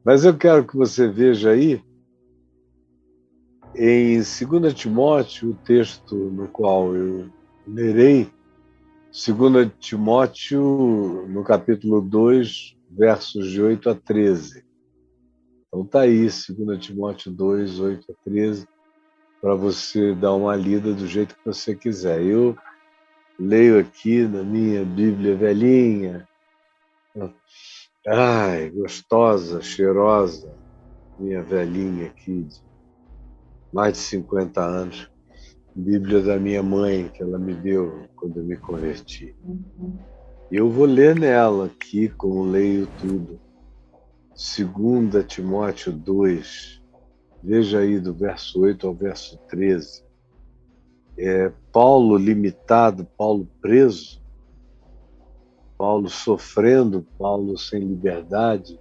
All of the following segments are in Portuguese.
Mas eu quero que você veja aí, em 2 Timóteo, o texto no qual eu lerei, 2 Timóteo, no capítulo 2, versos de 8 a 13. Então está aí, 2 Timóteo 2, 8 a 13, para você dar uma lida do jeito que você quiser. Eu leio aqui na minha Bíblia velhinha, ai, gostosa, cheirosa, minha velhinha aqui, de mais de 50 anos, Bíblia da minha mãe, que ela me deu quando eu me converti. E eu vou ler nela aqui, como leio tudo. 2 Timóteo 2, veja aí do verso 8 ao verso 13. Paulo limitado, Paulo preso, Paulo sofrendo, Paulo sem liberdade,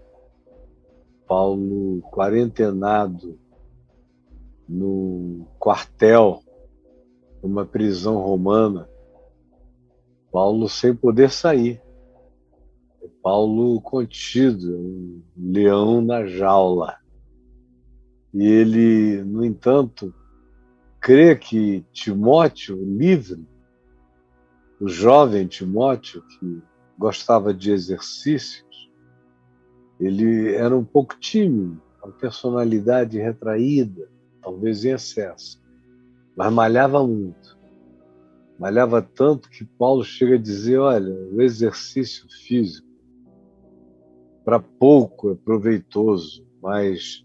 Paulo quarentenado no quartel, numa prisão romana, Paulo sem poder sair, Paulo contido, um leão na jaula. E ele, no entanto, crê que Timóteo, livre, o jovem Timóteo, que gostava de exercícios, ele era um pouco tímido, uma personalidade retraída, talvez em excesso, mas malhava muito. Malhava tanto que Paulo chega a dizer, olha, o exercício físico para pouco é proveitoso, mas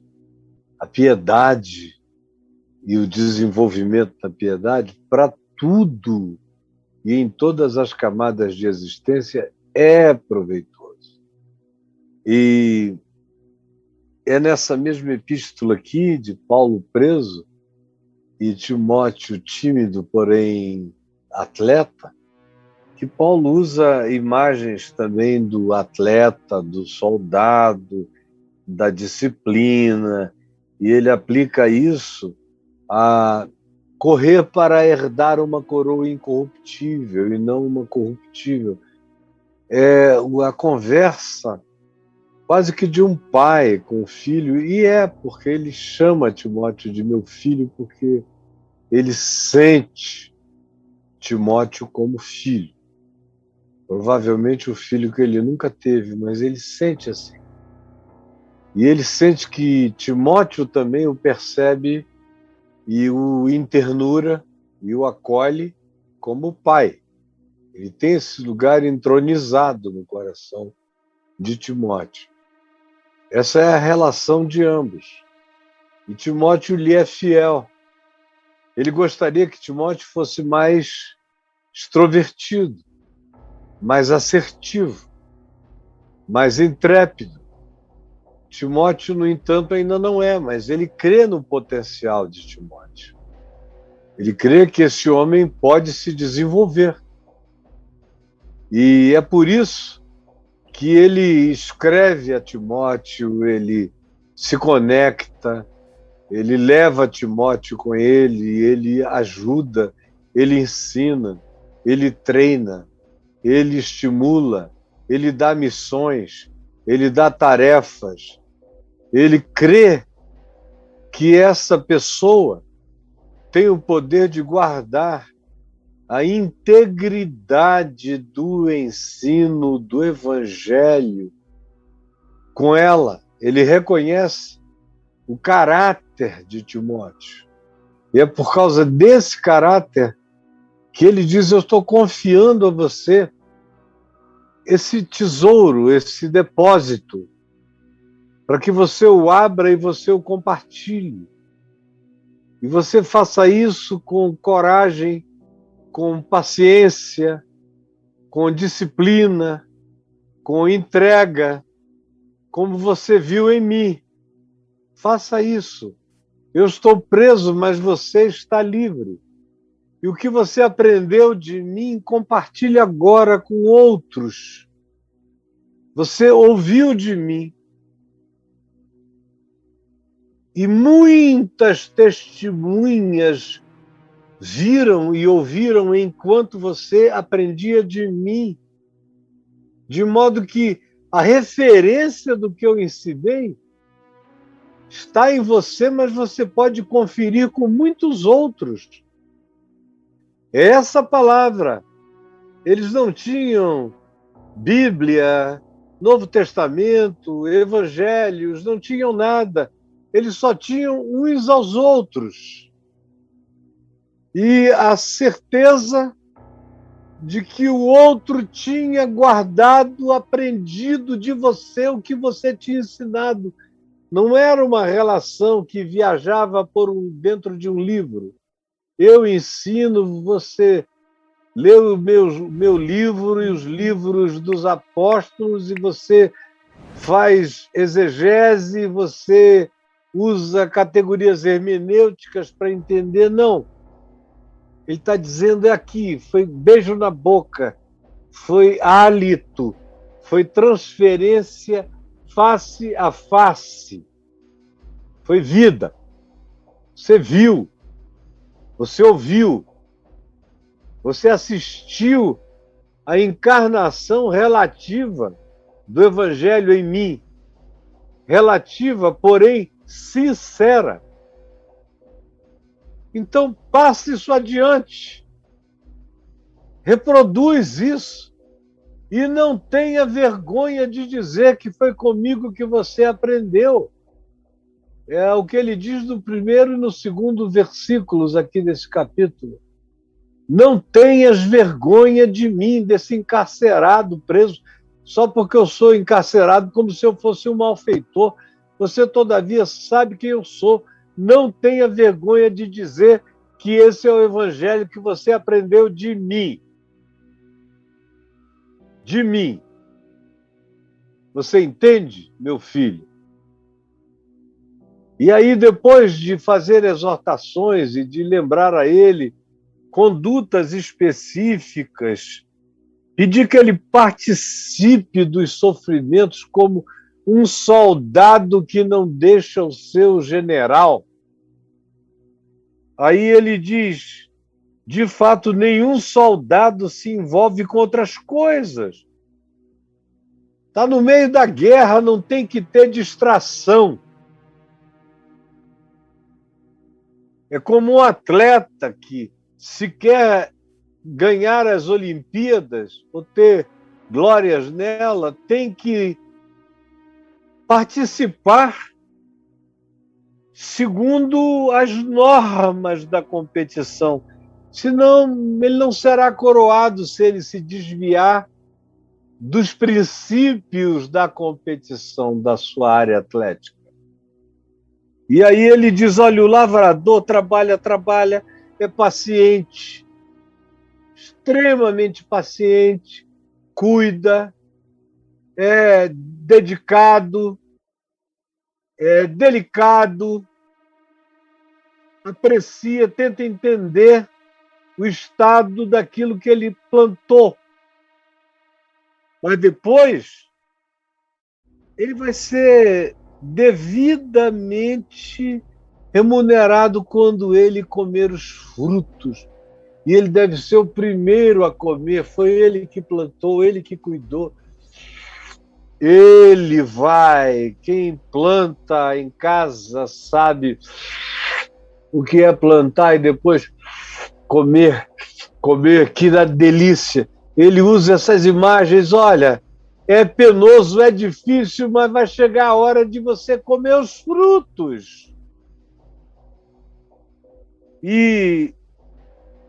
a piedade e o desenvolvimento da piedade para tudo e em todas as camadas de existência é proveitoso. E é nessa mesma epístola aqui, de Paulo preso e Timóteo tímido, porém atleta, que Paulo usa imagens também do atleta, do soldado, da disciplina, e ele aplica isso a correr para herdar uma coroa incorruptível e não uma corruptível. É a conversa quase que de um pai com o filho, e porque ele chama Timóteo de meu filho, porque ele sente Timóteo como filho. Provavelmente o filho que ele nunca teve, mas ele sente assim. E ele sente que Timóteo também o percebe e o internura e o acolhe como pai. Ele tem esse lugar entronizado no coração de Timóteo. Essa é a relação de ambos. E Timóteo lhe é fiel. Ele gostaria que Timóteo fosse mais extrovertido, mais assertivo, mais intrépido. Timóteo, no entanto, ainda não é, mas ele crê no potencial de Timóteo. Ele crê que esse homem pode se desenvolver. E é por isso que ele escreve a Timóteo, ele se conecta, ele leva Timóteo com ele, ele ajuda, ele ensina, ele treina, ele estimula, ele dá missões, ele dá tarefas, ele crê que essa pessoa tem o poder de guardar a integridade do ensino do Evangelho com ela. Ele reconhece o caráter de Timóteo. E é por causa desse caráter que ele diz, eu estou confiando a você esse tesouro, esse depósito, para que você o abra e você o compartilhe. E você faça isso com coragem, com paciência, com disciplina, com entrega, como você viu em mim. Faça isso. Eu estou preso, mas você está livre. E o que você aprendeu de mim, compartilhe agora com outros. Você ouviu de mim. E muitas testemunhas viram e ouviram enquanto você aprendia de mim. De modo que a referência do que eu ensinei Está em você, mas você pode conferir com muitos outros. É essa palavra. Eles não tinham Bíblia, Novo Testamento, Evangelhos, não tinham nada. Eles só tinham uns aos outros. E a certeza de que o outro tinha guardado, aprendido de você o que você tinha ensinado. Não era uma relação que viajava dentro de um livro. Eu ensino, você lê o meu livro e os livros dos apóstolos, e você faz exegese, você usa categorias hermenêuticas para entender. Não. Ele está dizendo aqui, foi beijo na boca, foi hálito, foi transferência face a face, foi vida. Você viu, você ouviu, você assistiu à encarnação relativa do Evangelho em mim, relativa, porém sincera. Então, passe isso adiante. Reproduz isso. E não tenha vergonha de dizer que foi comigo que você aprendeu. É o que ele diz no primeiro e no segundo versículos aqui desse capítulo. Não tenhas vergonha de mim, desse encarcerado, preso, só porque eu sou encarcerado como se eu fosse um malfeitor. Você, todavia, sabe quem eu sou. Não tenha vergonha de dizer que esse é o evangelho que você aprendeu de mim. De mim. Você entende, meu filho? E aí, depois de fazer exortações e de lembrar a ele condutas específicas, pedir que ele participe dos sofrimentos como um soldado que não deixa o seu general. Aí ele diz, de fato, nenhum soldado se envolve com outras coisas. Está no meio da guerra, não tem que ter distração. É como um atleta que, se quer ganhar as Olimpíadas ou ter glórias nela, tem que participar segundo as normas da competição. Senão, ele não será coroado se ele se desviar dos princípios da competição da sua área atlética. E aí ele diz, olha, o lavrador trabalha, é paciente, extremamente paciente, cuida, é dedicado, é delicado, aprecia, tenta entender o estado daquilo que ele plantou. Mas depois ele vai ser devidamente remunerado quando ele comer os frutos. E ele deve ser o primeiro a comer. Foi ele que plantou, ele que cuidou. Ele vai. Quem planta em casa sabe o que é plantar e depois comer, que dá delícia. Ele usa essas imagens, olha, é penoso, é difícil, mas vai chegar a hora de você comer os frutos. E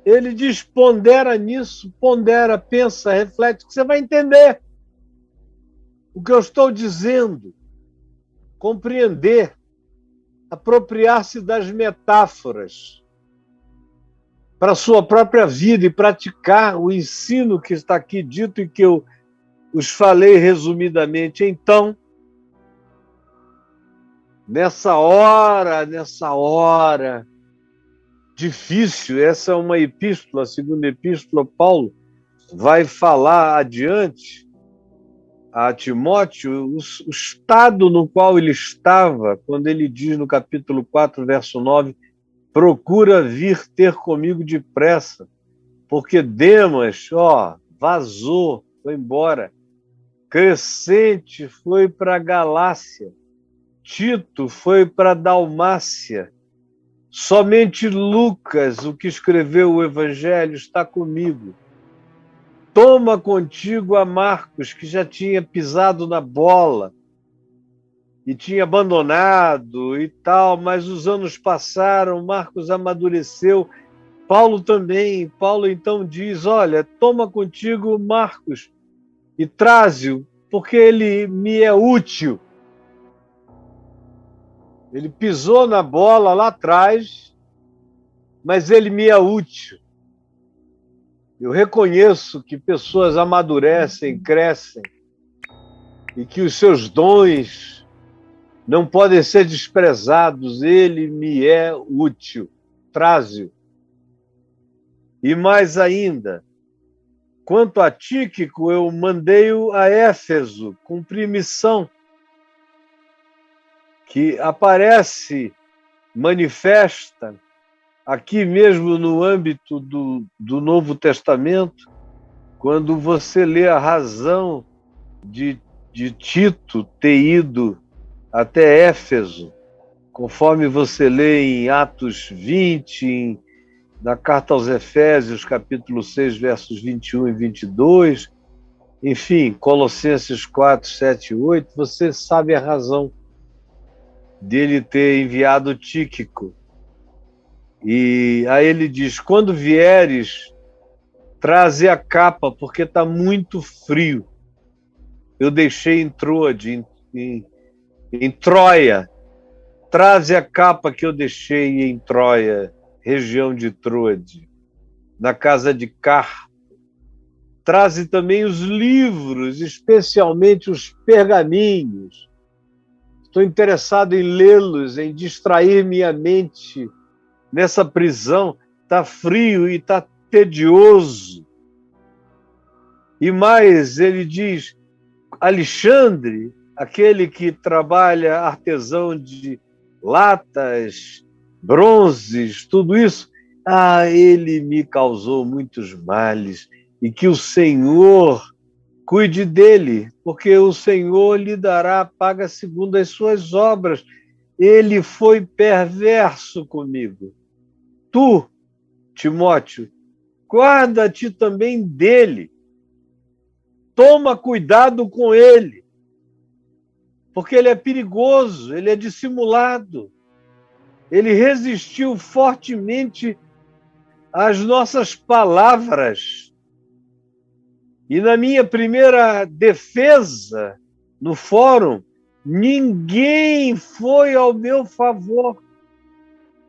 ele diz, pondera nisso, pondera, pensa, reflete, que você vai entender o que eu estou dizendo, compreender, apropriar-se das metáforas para a sua própria vida e praticar o ensino que está aqui dito e que eu os falei resumidamente. Então, nessa hora difícil, essa é uma epístola, a segunda epístola, Paulo vai falar adiante a Timóteo o estado no qual ele estava, quando ele diz no capítulo 4, verso 9, procura vir ter comigo depressa, porque Demas, vazou, foi embora. Crescente foi para a Galácia. Tito foi para a Dalmácia. Somente Lucas, o que escreveu o Evangelho, está comigo. Toma contigo a Marcos, que já tinha pisado na bola e tinha abandonado e tal, mas os anos passaram, Marcos amadureceu, Paulo também. Paulo então diz: olha, toma contigo Marcos e traze-o, porque ele me é útil. Ele pisou na bola lá atrás, mas ele me é útil. Eu reconheço que pessoas amadurecem, crescem, e que os seus dons não podem ser desprezados. Ele me é útil. Traze-o. E mais ainda, quanto a Tíquico, eu mandei-o a Éfeso, cumprir missão, que aparece, manifesta, aqui mesmo no âmbito do Novo Testamento, quando você lê a razão de Tito ter ido até Éfeso, conforme você lê em Atos 20, na carta aos Efésios, capítulo 6, versos 21 e 22, enfim, Colossenses 4, 7 e 8, você sabe a razão dele ter enviado Tíquico. E aí ele diz: quando vieres, traze a capa, porque está muito frio. Eu deixei em Troade, em Troia. Traze a capa que eu deixei em Troia, região de Troade, na casa de Carpo. Traze também os livros, especialmente os pergaminhos. Estou interessado em lê-los, em distrair minha mente nessa prisão. Está frio e está tedioso. E mais, ele diz: Alexandre, aquele que trabalha artesão de latas, bronzes, tudo isso, ele me causou muitos males, e que o Senhor cuide dele, porque o Senhor lhe dará a paga segundo as suas obras. Ele foi perverso comigo. Tu, Timóteo, guarda-te também dele. Toma cuidado com ele, porque ele é perigoso, ele é dissimulado. Ele resistiu fortemente às nossas palavras. E na minha primeira defesa no fórum, ninguém foi ao meu favor.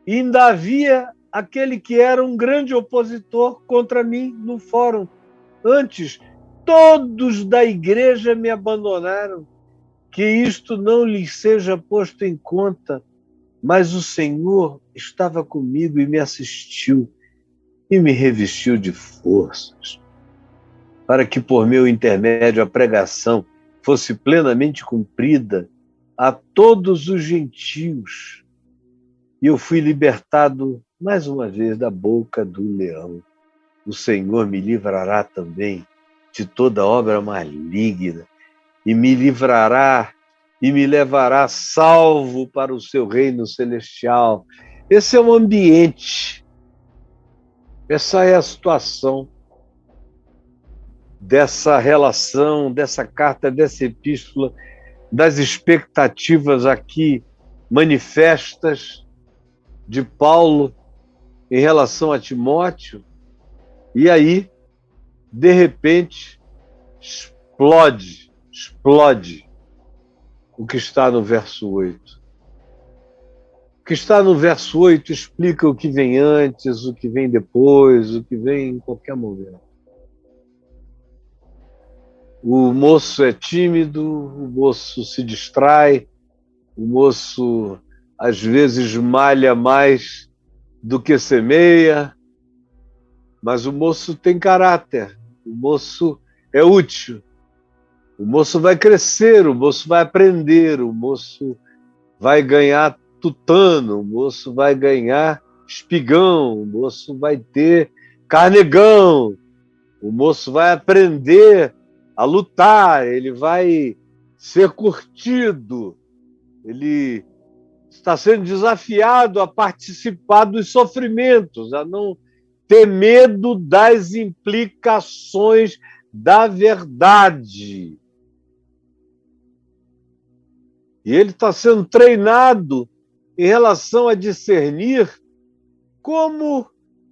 E ainda havia aquele que era um grande opositor contra mim no fórum. Antes, todos da igreja me abandonaram. Que isto não lhes seja posto em conta, mas o Senhor estava comigo e me assistiu e me revestiu de forças, para que por meu intermédio a pregação fosse plenamente cumprida a todos os gentios. E eu fui libertado mais uma vez da boca do leão. O Senhor me livrará também de toda obra maligna, e me livrará e me levará salvo para o seu reino celestial. Esse é o ambiente, essa é a situação dessa relação, dessa carta, dessa epístola, das expectativas aqui manifestas de Paulo em relação a Timóteo. E aí, de repente, explode o que está no verso 8. O que está no verso 8 explica o que vem antes, o que vem depois, o que vem em qualquer momento. O moço é tímido, o moço se distrai, o moço às vezes malha mais do que semeia, mas o moço tem caráter, o moço é útil. O moço vai crescer, o moço vai aprender, o moço vai ganhar tutano, o moço vai ganhar espigão, o moço vai ter carnegão, o moço vai aprender a lutar, ele vai ser curtido. Ele está sendo desafiado a participar dos sofrimentos, a não ter medo das implicações da verdade. E ele está sendo treinado em relação a discernir como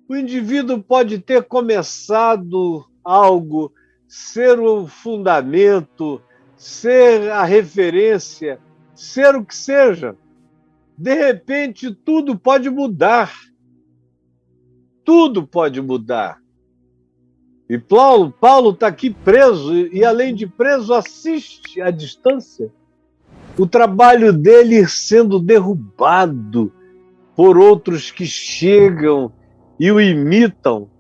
o indivíduo pode ter começado algo, ser o fundamento, ser a referência, ser o que seja. De repente, tudo pode mudar. Tudo pode mudar. E Paulo está aqui preso, e além de preso, assiste à distância o trabalho dele sendo derrubado por outros que chegam e o imitam,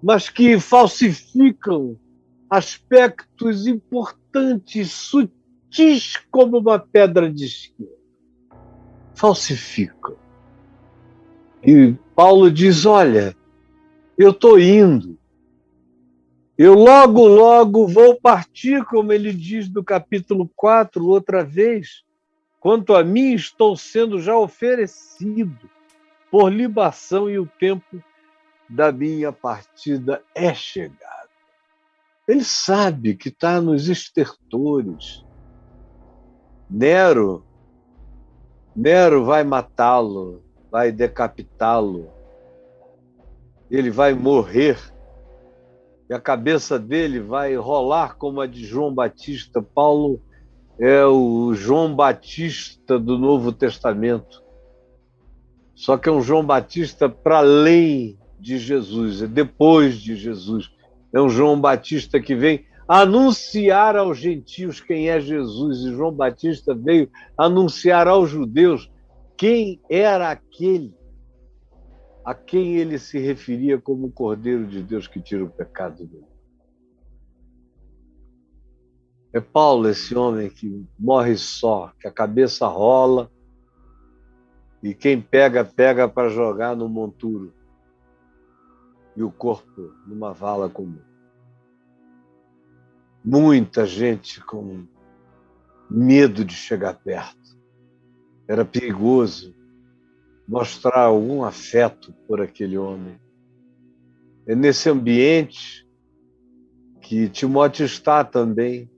mas que falsificam aspectos importantes, sutis como uma pedra de esquina. Falsificam. E Paulo diz, olha, eu estou indo. Eu logo, logo vou partir, como ele diz no capítulo 4, outra vez. Quanto a mim, estou sendo já oferecido por libação e o tempo da minha partida é chegado. Ele sabe que está nos estertores. Nero vai matá-lo, vai decapitá-lo. Ele vai morrer. E a cabeça dele vai rolar como a de João Batista. Paulo é o João Batista do Novo Testamento. Só que é um João Batista para além de Jesus, é depois de Jesus. É um João Batista que vem anunciar aos gentios quem é Jesus. E João Batista veio anunciar aos judeus quem era aquele a quem ele se referia como o Cordeiro de Deus que tira o pecado do mundo. É Paulo, esse homem que morre só, que a cabeça rola e quem pega, pega para jogar no monturo e o corpo numa vala comum. Muita gente com medo de chegar perto. Era perigoso mostrar algum afeto por aquele homem. É nesse ambiente que Timóteo está também.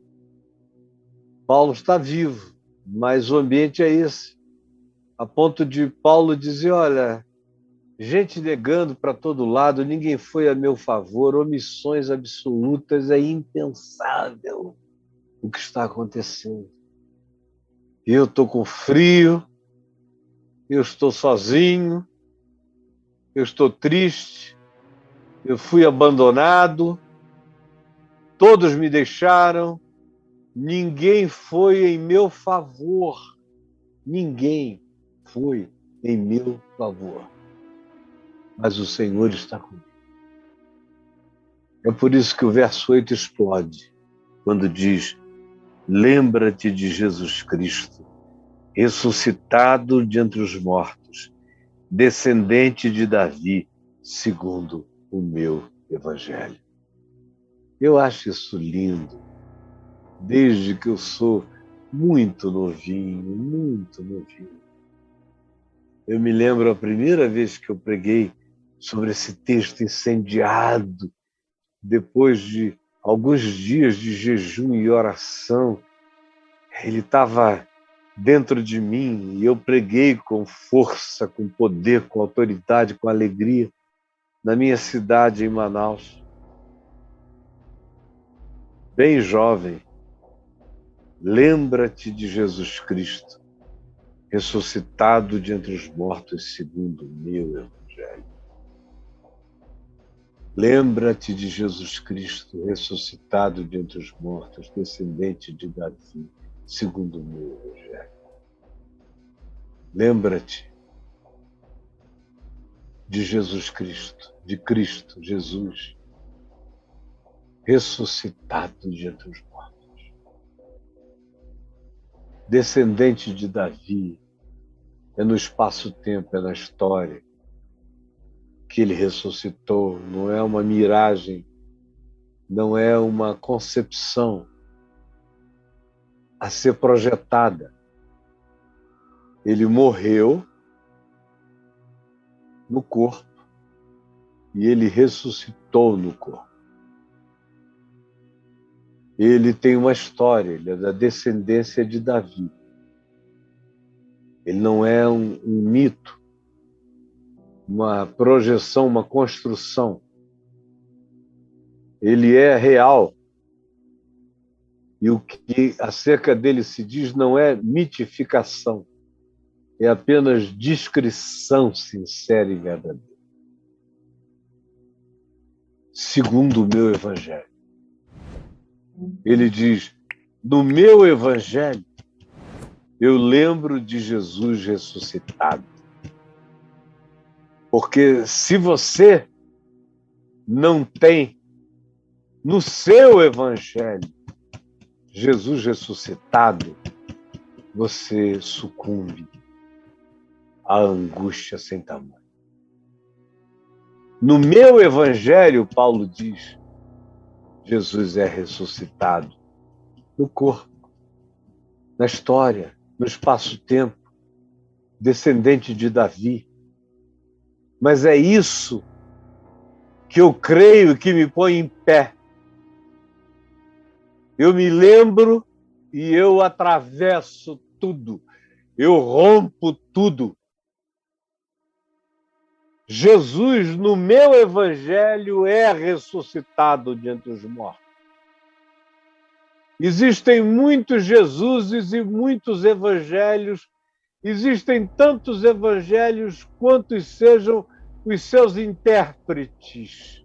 Paulo está vivo, mas o ambiente é esse. A ponto de Paulo dizer, olha, gente negando para todo lado, ninguém foi a meu favor, omissões absolutas, é impensável o que está acontecendo. Eu estou com frio, eu estou sozinho, eu estou triste, eu fui abandonado, todos me deixaram, ninguém foi em meu favor. Ninguém foi em meu favor. Mas o Senhor está comigo. É por isso que o verso 8 explode, quando diz, lembra-te de Jesus Cristo, ressuscitado de entre os mortos, descendente de Davi, segundo o meu evangelho. Eu acho isso lindo, desde que eu sou muito novinho. Eu me lembro a primeira vez que eu preguei sobre esse texto incendiado, depois de alguns dias de jejum e oração, ele estava dentro de mim e eu preguei com força, com poder, com autoridade, com alegria, na minha cidade, em Manaus. Bem jovem, lembra-te de Jesus Cristo, ressuscitado de entre os mortos segundo o meu evangelho. Lembra-te de Jesus Cristo, ressuscitado de entre os mortos, descendente de Davi, segundo o meu evangelho. Lembra-te de Jesus Cristo, de Cristo, Jesus, ressuscitado de entre os mortos. Descendente de Davi, é no espaço-tempo, é na história que ele ressuscitou, não é uma miragem, não é uma concepção a ser projetada. Ele morreu no corpo e ele ressuscitou no corpo. Ele tem uma história, ele é da descendência de Davi. Ele não é um mito, uma projeção, uma construção. Ele é real. E o que acerca dele se diz não é mitificação, é apenas descrição sincera e verdadeira. Segundo o meu evangelho. Ele diz, no meu evangelho, eu lembro de Jesus ressuscitado. Porque se você não tem no seu evangelho Jesus ressuscitado, você sucumbe à angústia sem tamanho. No meu evangelho, Paulo diz, Jesus é ressuscitado no corpo, na história, no espaço-tempo, descendente de Davi. Mas é isso que eu creio e que me põe em pé. Eu me lembro e eu atravesso tudo. Eu rompo tudo. Jesus, no meu evangelho, é ressuscitado de entre os mortos. Existem muitos Jesuses e muitos evangelhos. Existem tantos evangelhos quantos sejam os seus intérpretes.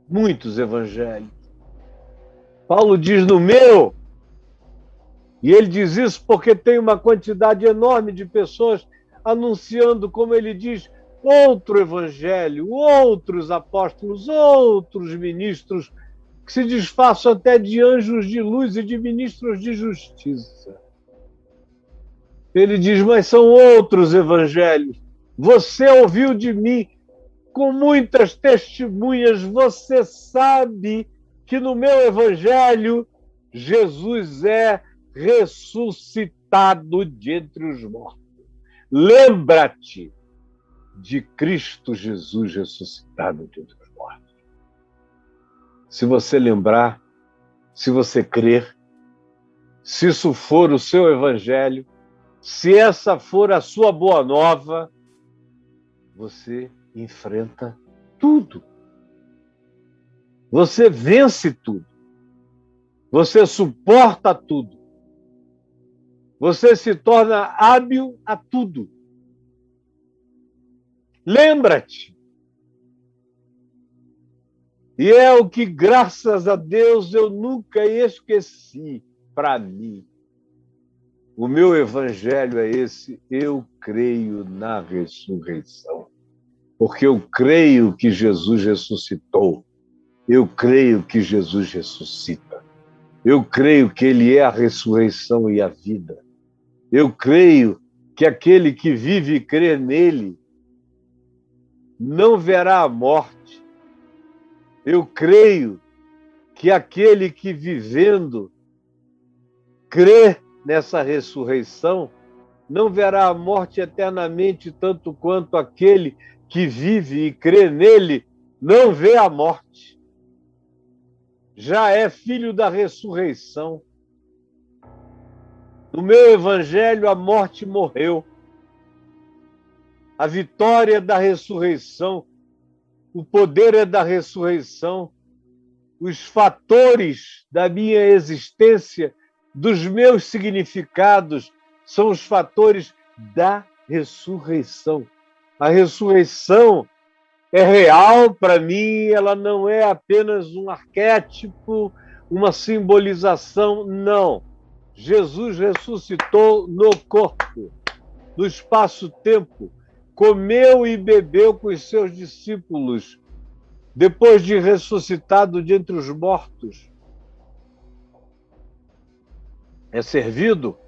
Muitos evangelhos. Paulo diz no meu, e ele diz isso porque tem uma quantidade enorme de pessoas anunciando, como ele diz, outro evangelho, outros apóstolos, outros ministros, que se disfarçam até de anjos de luz e de ministros de justiça. Ele diz, mas são outros evangelhos. Você ouviu de mim com muitas testemunhas, você sabe que no meu evangelho Jesus é ressuscitado de entre os mortos. Lembra-te de Cristo Jesus ressuscitado de entre os mortos. Se você lembrar, se você crer, se isso for o seu evangelho, se essa for a sua boa nova, você enfrenta tudo. Você vence tudo. Você suporta tudo. Você se torna hábil a tudo. Lembra-te. E é o que, graças a Deus, eu nunca esqueci para mim. O meu evangelho é esse, eu creio na ressurreição. Porque eu creio que Jesus ressuscitou. Eu creio que Jesus ressuscita. Eu creio que Ele é a ressurreição e a vida. Eu creio que aquele que vive e crê nele não verá a morte. Eu creio que aquele que vivendo crê nessa ressurreição não verá a morte eternamente, tanto quanto aquele que vive e crê nele não vê a morte. Já é filho da ressurreição. No meu evangelho, a morte morreu. A vitória é da ressurreição. O poder é da ressurreição. Os fatores da minha existência, dos meus significados, são os fatores da ressurreição. A ressurreição é real para mim, ela não é apenas um arquétipo, uma simbolização, não. Jesus ressuscitou no corpo, no espaço-tempo, comeu e bebeu com os seus discípulos, depois de ressuscitado de entre os mortos. É servido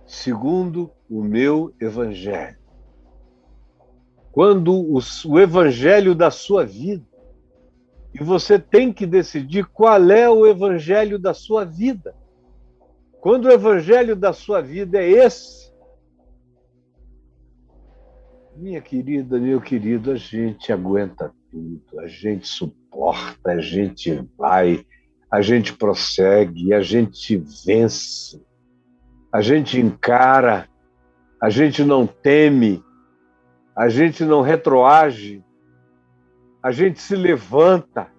segundo o meu evangelho. Quando o evangelho da sua vida, e você tem que decidir qual é o evangelho da sua vida. Quando o evangelho da sua vida é esse, minha querida, meu querido, a gente aguenta tudo, a gente suporta, a gente vai, a gente prossegue, a gente vence, a gente encara, a gente não teme, a gente não retroage, a gente se levanta,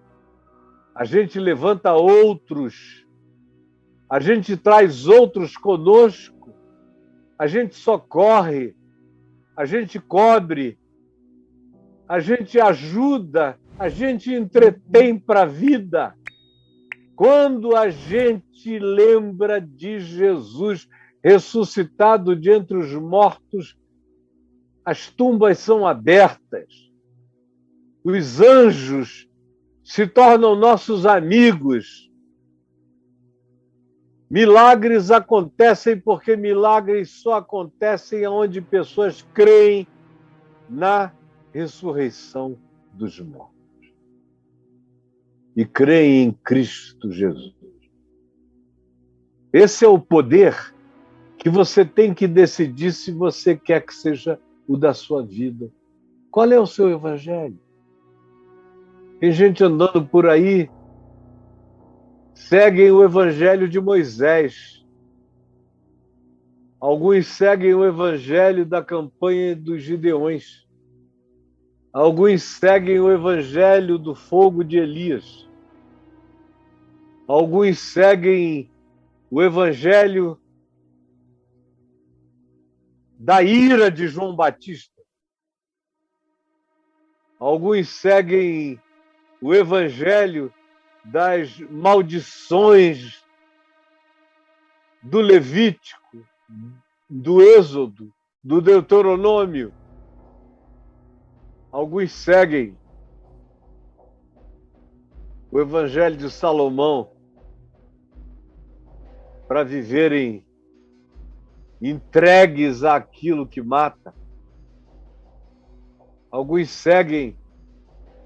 a gente levanta outros, a gente traz outros conosco, a gente socorre, a gente cobre, a gente ajuda, a gente entretém para a vida. Quando a gente lembra de Jesus ressuscitado de entre os mortos, as tumbas são abertas, os anjos se tornam nossos amigos. Milagres acontecem porque milagres só acontecem onde pessoas creem na ressurreição dos mortos e creem em Cristo Jesus. Esse é o poder que você tem que decidir se você quer que seja o da sua vida. Qual é o seu evangelho? Tem gente andando por aí, seguem o evangelho de Moisés. Alguns seguem o evangelho da campanha dos Gideões. Alguns seguem o evangelho do fogo de Elias. Alguns seguem o evangelho da ira de João Batista. Alguns seguem o evangelho das maldições do Levítico, do Êxodo, do Deuteronômio. Alguns seguem o evangelho de Salomão para viverem entregues àquilo que mata. Alguns seguem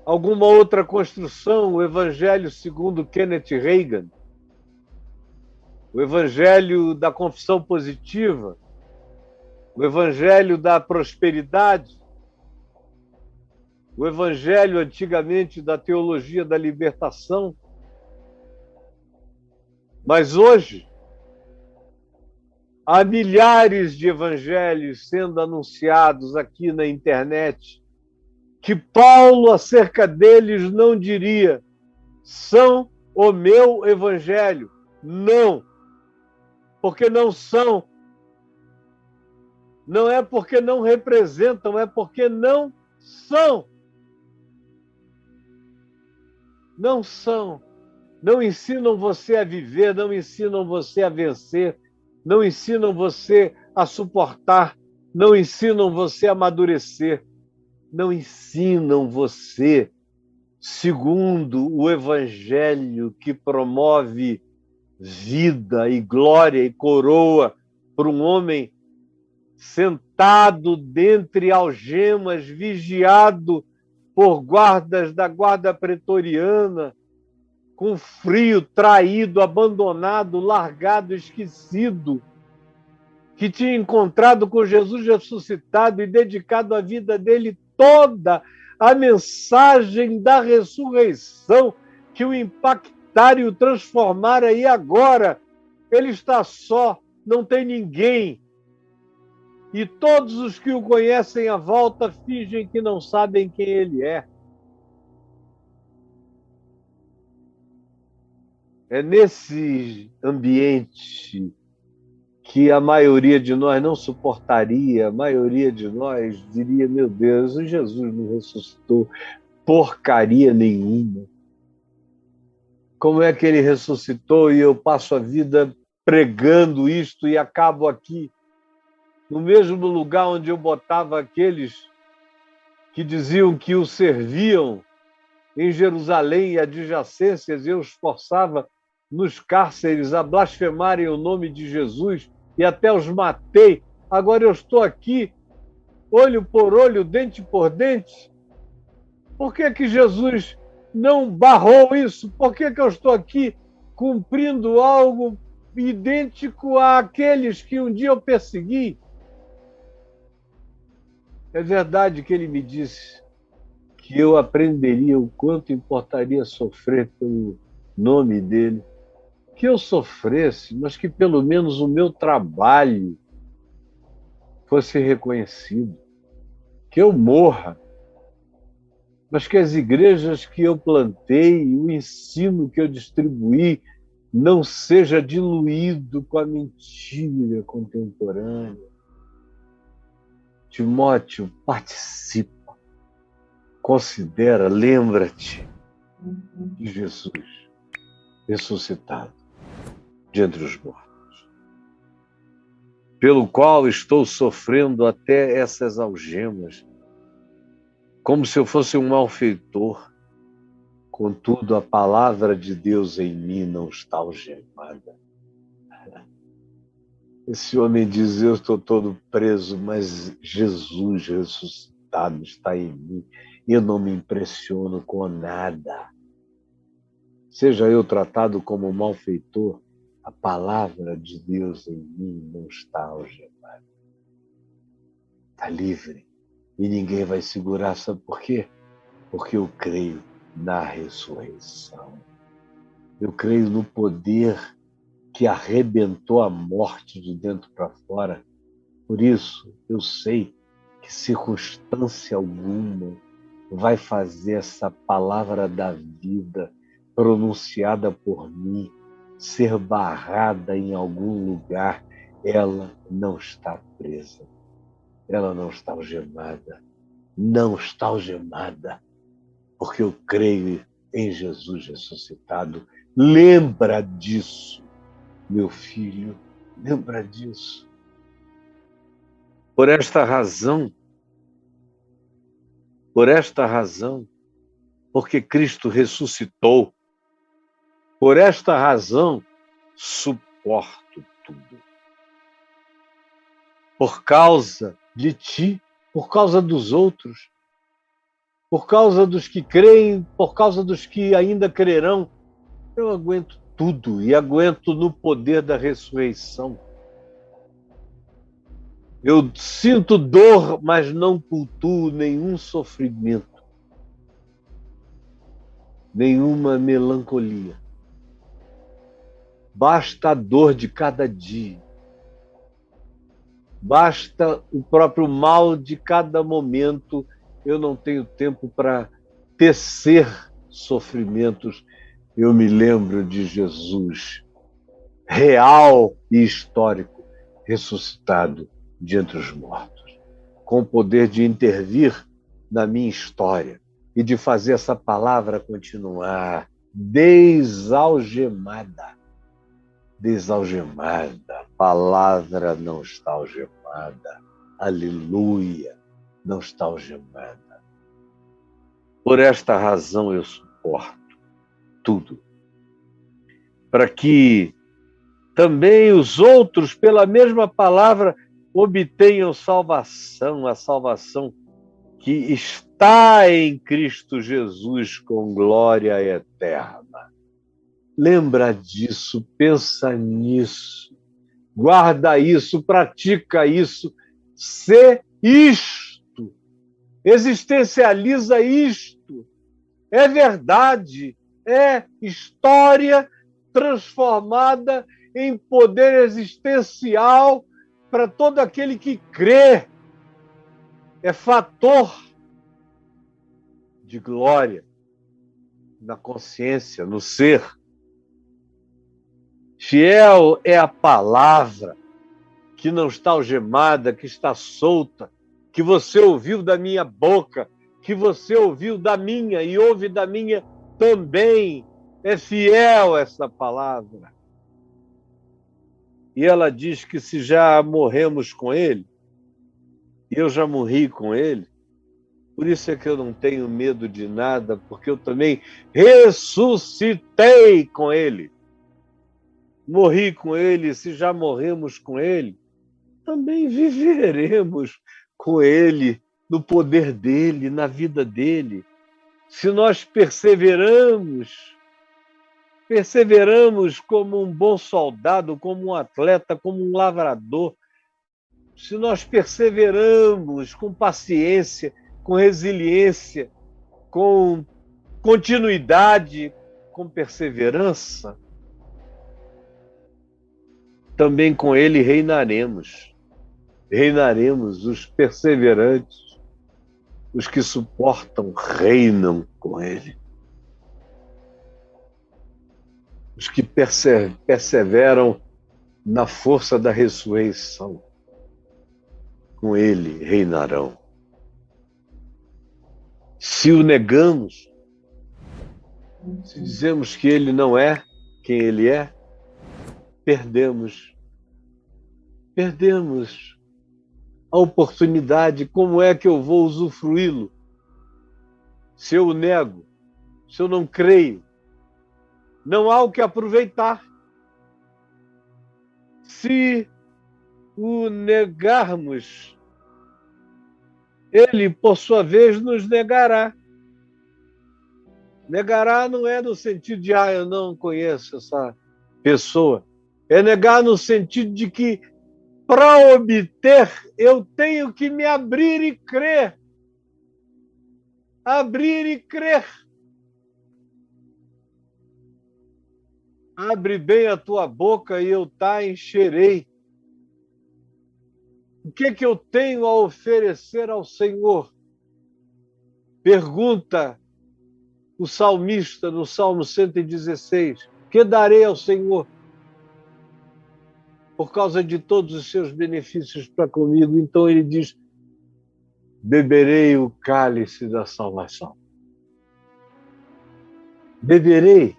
alguma outra construção, o evangelho segundo Kenneth Reagan, o evangelho da confissão positiva, o evangelho da prosperidade, o evangelho antigamente da teologia da libertação. Mas hoje há milhares de evangelhos sendo anunciados aqui na internet, que Paulo, acerca deles, não diria: são o meu evangelho. Não, porque não são. Não é porque não representam, é porque não são. Não são. Não ensinam você a viver, não ensinam você a vencer, não ensinam você a suportar, não ensinam você a amadurecer. Não ensinam você segundo o evangelho que promove vida e glória e coroa para um homem sentado dentre algemas, vigiado por guardas da guarda pretoriana, com frio, traído, abandonado, largado, esquecido, que tinha encontrado com Jesus ressuscitado e dedicado a vida dele toda a mensagem da ressurreição que o impactara e o transformara, e agora ele está só, não tem ninguém. E todos os que o conhecem à volta fingem que não sabem quem ele é. É nesse ambiente que a maioria de nós não suportaria, a maioria de nós diria: meu Deus, o Jesus não ressuscitou porcaria nenhuma. Como é que ele ressuscitou e eu passo a vida pregando isto e acabo aqui, no mesmo lugar onde eu botava aqueles que diziam que o serviam em Jerusalém e adjacências, eu os forçava nos cárceres a blasfemarem o nome de Jesus e até os matei. Agora eu estou aqui, olho por olho, dente por dente. Por que que Jesus não barrou isso? Por que que eu estou aqui cumprindo algo idêntico àqueles que um dia eu persegui. É verdade que ele me disse que eu aprenderia o quanto importaria sofrer pelo nome dele. Que eu sofresse, mas que pelo menos o meu trabalho fosse reconhecido. Que eu morra, mas que as igrejas que eu plantei, o ensino que eu distribuí, não seja diluído com a mentira contemporânea. Timóteo, participa, considera, lembra-te de Jesus ressuscitado de entre os mortos, pelo qual estou sofrendo até essas algemas, como se eu fosse um malfeitor. Contudo, a palavra de Deus em mim não está algemada. Esse homem diz, eu estou todo preso, mas Jesus ressuscitado está em mim. Eu não me impressiono com nada. Seja eu tratado como malfeitor, a palavra de Deus em mim não está algemada. Está livre. E ninguém vai segurar, sabe por quê? Porque eu creio na ressurreição. Eu creio no poder que arrebentou a morte de dentro para fora. Por isso, eu sei que circunstância alguma vai fazer essa palavra da vida pronunciada por mim ser barrada em algum lugar. Ela não está presa. Ela não está algemada. Não está algemada. Porque eu creio em Jesus ressuscitado. Lembra disso, meu filho. Lembra disso. Por esta razão, porque Cristo ressuscitou, por esta razão, suporto tudo. Por causa de ti, por causa dos outros, por causa dos que creem, por causa dos que ainda crerão, eu aguento tudo e aguento no poder da ressurreição. Eu sinto dor, mas não cultuo nenhum sofrimento, nenhuma melancolia. Basta a dor de cada dia. Basta o próprio mal de cada momento. Eu não tenho tempo para tecer sofrimentos. Eu me lembro de Jesus, real e histórico, ressuscitado de entre os mortos, com o poder de intervir na minha história e de fazer essa palavra continuar desalgemada. Desalgemada. A palavra não está algemada. Aleluia, não está algemada. Por esta razão eu suporto tudo, para que também os outros, pela mesma palavra, obtenham salvação, a salvação que está em Cristo Jesus com glória eterna. Lembra disso, pensa nisso, guarda isso, pratica isso, sê isto, existencializa isto. É verdade, é história transformada em poder existencial para todo aquele que crê. É fator de glória na consciência, no ser. Fiel é a palavra que não está algemada, que está solta, que você ouviu da minha boca, que você ouviu da minha e ouve da minha também. É fiel essa palavra. E ela diz que se já morremos com ele, e eu já morri com ele, por isso é que eu não tenho medo de nada, porque eu também ressuscitei com ele. Morri com ele, se já morremos com ele, também viveremos com ele, no poder dele, na vida dele. Se nós perseveramos perseveramos como um bom soldado, como um atleta, como um lavrador, se nós perseveramos com paciência, com resiliência, com continuidade, com perseverança, também com Ele reinaremos. Reinaremos, os perseverantes, os que suportam, reinam com Ele. Os que perseveram na força da ressurreição, com Ele reinarão. Se o negamos, se dizemos que Ele não é quem Ele é, perdemos a oportunidade. Como é que eu vou usufruí-lo se eu o nego, se eu não creio? Não há o que aproveitar. Se o negarmos, Ele, por sua vez, nos negará. Negará não é no sentido de, eu não conheço essa pessoa. É negar no sentido de que, para obter, eu tenho que me abrir e crer. Abrir e crer. Abre bem a tua boca e eu tá encherei. O que eu tenho a oferecer ao Senhor? Pergunta o salmista no Salmo 116. Que darei ao Senhor por causa de todos os seus benefícios para comigo? Então ele diz, beberei o cálice da salvação. Beberei.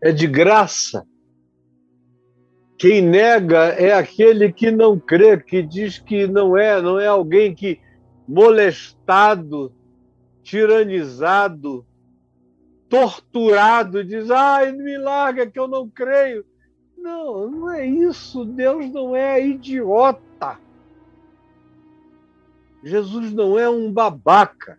É de graça. Quem nega é aquele que não crê, que diz que não é alguém que, molestado, tiranizado, torturado, diz, me larga que eu não creio. Não, não é isso. Deus não é idiota. Jesus não é um babaca.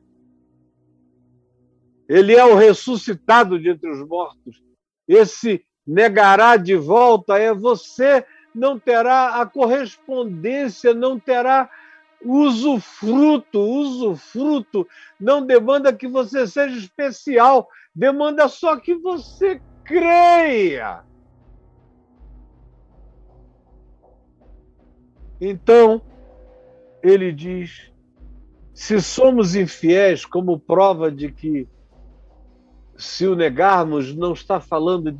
Ele é o ressuscitado de entre os mortos. Esse negará de volta é você não terá a correspondência, não terá usufruto. Usufruto não demanda que você seja especial, demanda só que você creia. Então, ele diz, se somos infiéis, como prova de que, se o negarmos, não está falando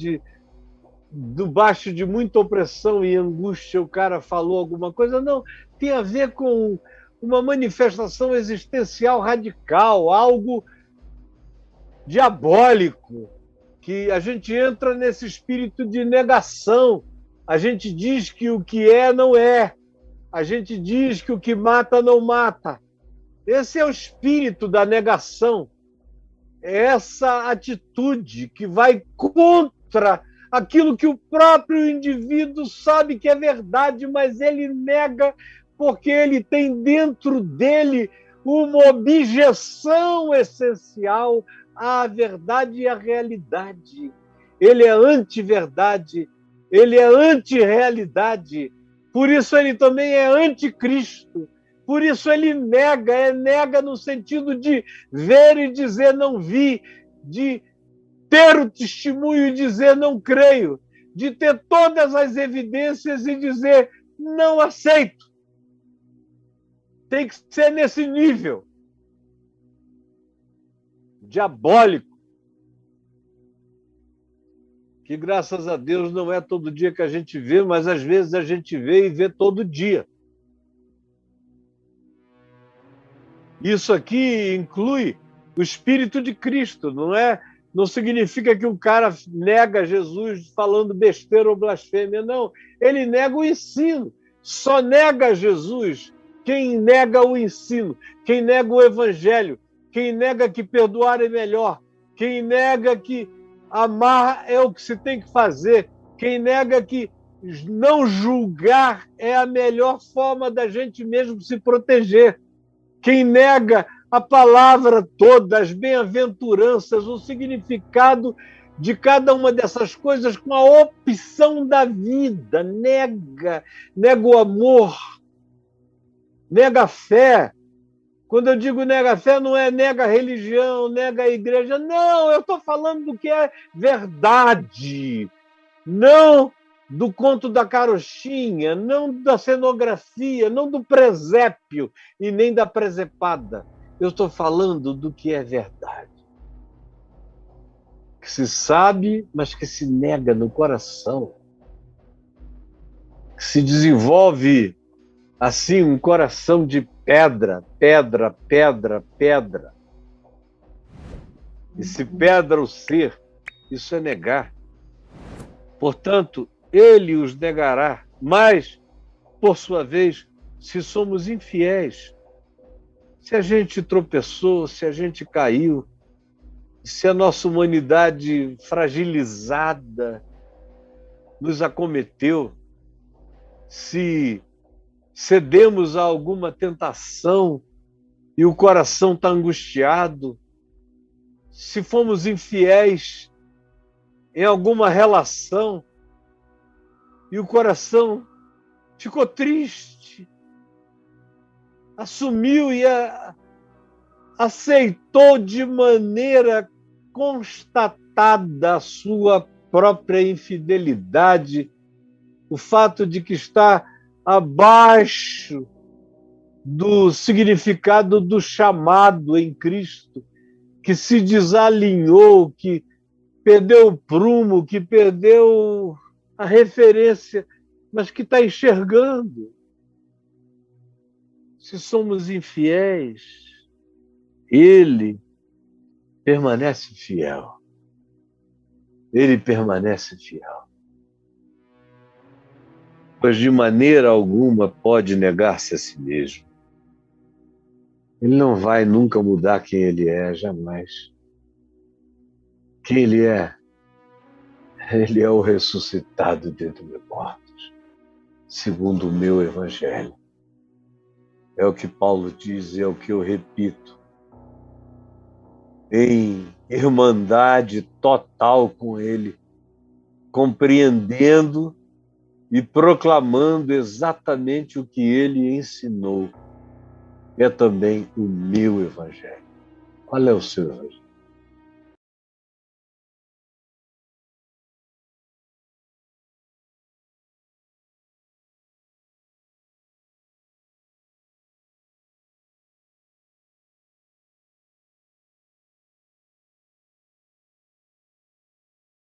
debaixo de muita opressão e angústia, o cara falou alguma coisa, não, tem a ver com uma manifestação existencial radical, algo diabólico, que a gente entra nesse espírito de negação, a gente diz que o que é não é, a gente diz que o que mata não mata. Esse é o espírito da negação. É essa atitude que vai contra aquilo que o próprio indivíduo sabe que é verdade, mas ele nega porque ele tem dentro dele uma objeção essencial à verdade e à realidade. Ele é anti-verdade, ele é anti-realidade, por isso ele também é anticristo. Por isso ele nega no sentido de ver e dizer não vi, de ter o testemunho e dizer não creio, de ter todas as evidências e dizer não aceito. Tem que ser nesse nível diabólico, que graças a Deus não é todo dia que a gente vê, mas às vezes a gente vê e vê todo dia. Isso aqui inclui o Espírito de Cristo, não significa que o cara nega Jesus falando besteira ou blasfêmia, não. Ele nega o ensino. Só nega Jesus quem nega o ensino, quem nega o evangelho, quem nega que perdoar é melhor, quem nega que amar é o que se tem que fazer, quem nega que não julgar é a melhor forma da gente mesmo se proteger. Quem nega a palavra toda, as bem-aventuranças, o significado de cada uma dessas coisas com a opção da vida. Nega o amor, nega a fé. Quando eu digo nega a fé, não é nega a religião, nega a igreja. Não, eu estou falando do que é verdade. Não do conto da carochinha, não da cenografia, não do presépio e nem da presepada. Eu estou falando do que é verdade. Que se sabe, mas que se nega no coração. Que se desenvolve assim um coração de pedra, pedra, pedra, pedra. E se pedra o ser, isso é negar. Portanto, ele os negará. Mas, por sua vez, se somos infiéis, se a gente tropeçou, se a gente caiu, se a nossa humanidade fragilizada nos acometeu, se cedemos a alguma tentação e o coração está angustiado, se fomos infiéis em alguma relação e o coração ficou triste, assumiu e aceitou de maneira constatada a sua própria infidelidade, o fato de que está abaixo do significado do chamado em Cristo, que se desalinhou, que perdeu o prumo, que perdeu a referência, mas que está enxergando. Se somos infiéis, ele permanece fiel. Ele permanece fiel. Pois de maneira alguma pode negar-se a si mesmo. Ele não vai nunca mudar quem ele é, jamais. Quem ele é? Ele é o ressuscitado dentre os mortos, segundo o meu evangelho. É o que Paulo diz, é o que eu repito. Em irmandade total com ele, compreendendo e proclamando exatamente o que ele ensinou. É também o meu evangelho. Qual é o seu evangelho?